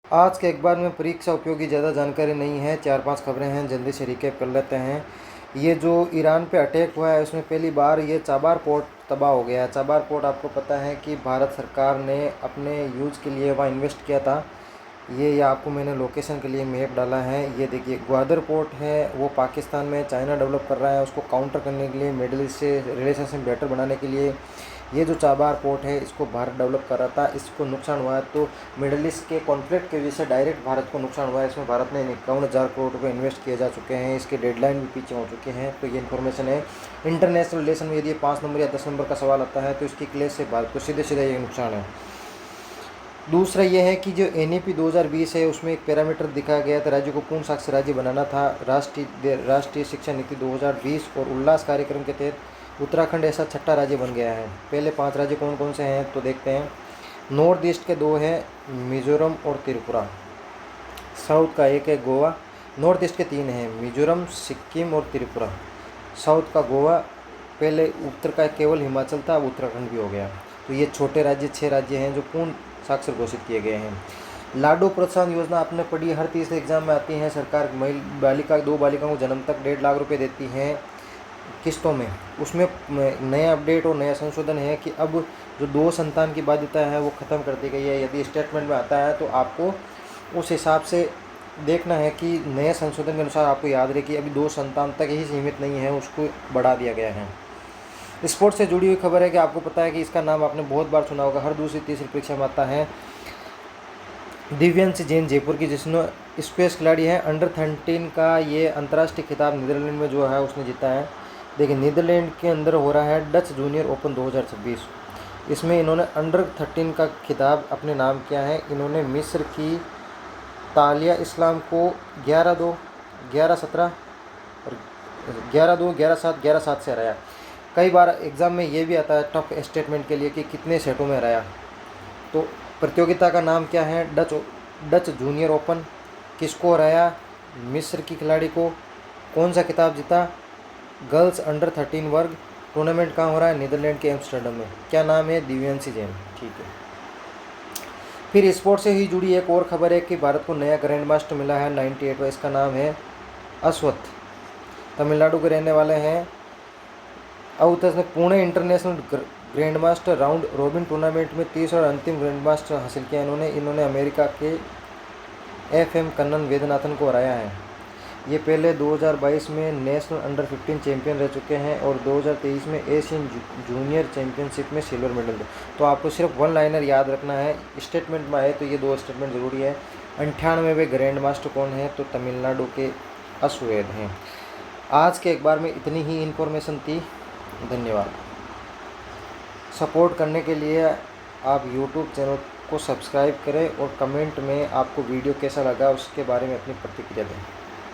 आज के अखबार में परीक्षा उपयोगी ज़्यादा जानकारी नहीं है, 4-5 खबरें हैं, जल्दी से रिकैप कर लेते हैं। ये जो ईरान पे अटैक हुआ है उसमें पहली बार ये चाबार पोर्ट तबाह हो गया है। चाबार पोर्ट आपको पता है कि भारत सरकार ने अपने यूज़ के लिए वहाँ इन्वेस्ट किया था। ये आपको मैंने लोकेशन के लिए मैप डाला है। ये देखिए ग्वादर पोर्ट है, वो पाकिस्तान में, चाइना डेवलप कर रहा है उसको काउंटर करने के लिए, मिडिल ईस्ट से रिलेशनशिप बेटर बनाने के लिए। ये जो चाबार पोर्ट है इसको भारत डेवलप कर रहा था, इसको नुकसान हुआ है तो मिडिल ईस्ट के कॉन्फ्लिक्ट की वजह से डायरेक्ट भारत को नुकसान हुआ है। इसमें भारत ने 51,000 करोड़ रुपये इन्वेस्ट किए जा चुके हैं, इसके डेडलाइन भी पीछे हो चुके हैं। तो ये इन्फॉर्मेशन है। इंटरनेशनल रिलेशन में यदि 5 नंबर या 10 नंबर का सवाल आता है तो इसकी क्लेश से भारत को सीधे सीधे ये नुकसान है। दूसरा ये है कि जो NEP 2020 है उसमें एक पैरामीटर दिखाया गया था, राज्य को पूर्ण साक्षर राज्य बनाना था। राष्ट्रीय शिक्षा नीति 2020 और उल्लास कार्यक्रम के तहत उत्तराखंड ऐसा छठा राज्य बन गया है। पहले 5 राज्य कौन कौन से हैं तो देखते हैं। नॉर्थ ईस्ट के 2 हैं, मिजोरम और त्रिपुरा। साउथ का 1 है, गोवा। नॉर्थ ईस्ट के 3 हैं, मिजोरम, सिक्किम और त्रिपुरा। साउथ का गोवा, पहले उत्तर का केवल हिमाचल था, अब उत्तराखंड भी हो गया। तो ये छोटे राज्य 6 राज्य हैं जो पूर्ण साक्षर घोषित किए गए हैं। लाडो प्रोत्साहन योजना आपने पढ़ी, हर तीसरे एग्जाम में आती है। सरकार बालिका 2 बालिकाओं को जन्म तक 1.5 लाख रुपए देती है किस्तों में। उसमें नया अपडेट और नया संशोधन है कि अब जो 2 संतान की बाध्यता है वो ख़त्म कर दी गई है। यदि स्टेटमेंट में आता है तो आपको उस हिसाब से देखना है कि नए संशोधन के अनुसार आपको याद रहे कि अभी 2 संतान तक ही सीमित नहीं है, उसको बढ़ा दिया गया है। स्पोर्ट्स से जुड़ी हुई खबर है कि आपको पता है कि इसका नाम आपने बहुत बार सुना होगा, हर दूसरी तीसरी परीक्षा में आता है। दिव्यांशी जैन जयपुर की, जिसने स्पेस खिलाड़ी है, अंडर 13 का ये अंतर्राष्ट्रीय खिताब नीदरलैंड में जो है उसने जीता है। देखिए नीदरलैंड के अंदर हो रहा है डच जूनियर ओपन 2026। इसमें इन्होंने अंडर 13 का खिताब अपने नाम किया है। इन्होंने मिस्र की तालिया इस्लाम को 11-2, 11-17 और 11-2, 11-7, 11-7 से हराया। कई बार एग्ज़ाम में ये भी आता है टफ स्टेटमेंट के लिए कि कितने सेटों में हराया। तो प्रतियोगिता का नाम क्या है, डच जूनियर ओपन। किसको हराया, मिस्र की खिलाड़ी को। कौन सा खिताब जीता, गर्ल्स अंडर 13 वर्ग। टूर्नामेंट कहाँ हो रहा है, नीदरलैंड के एम्स्टर्डम में। क्या नाम है, दिव्यांशी जैन। ठीक है। फिर स्पोर्ट से ही जुड़ी एक और खबर है कि भारत को नया ग्रैंड मास्टर मिला है 98 इसका नाम है अश्वत्थ, तमिलनाडु के रहने वाले हैं। अवतस ने Pune international grand master round robin tournament में 30 और अंतिम ग्रैंड मास्टर हासिल किया। इन्होंने अमेरिका के FM कन्नन वेदनाथन को हराया है। ये पहले 2022 में नेशनल अंडर 15 चैंपियन रह चुके हैं और 2023 में एशियन जूनियर चैंपियनशिप में सिल्वर मेडल। तो आपको सिर्फ 1 लाइनर याद रखना है, स्टेटमेंट में आए तो ये 2 स्टेटमेंट ज़रूरी है। 98वें ग्रैंड मास्टर कौन है तो तमिलनाडु के अश्वेद हैं। आज के अखबार में इतनी ही इन्फॉर्मेशन थी। धन्यवाद। सपोर्ट करने के लिए आप YouTube चैनल को सब्सक्राइब करें और कमेंट में आपको वीडियो कैसा लगा उसके बारे में अपनी प्रतिक्रिया दें।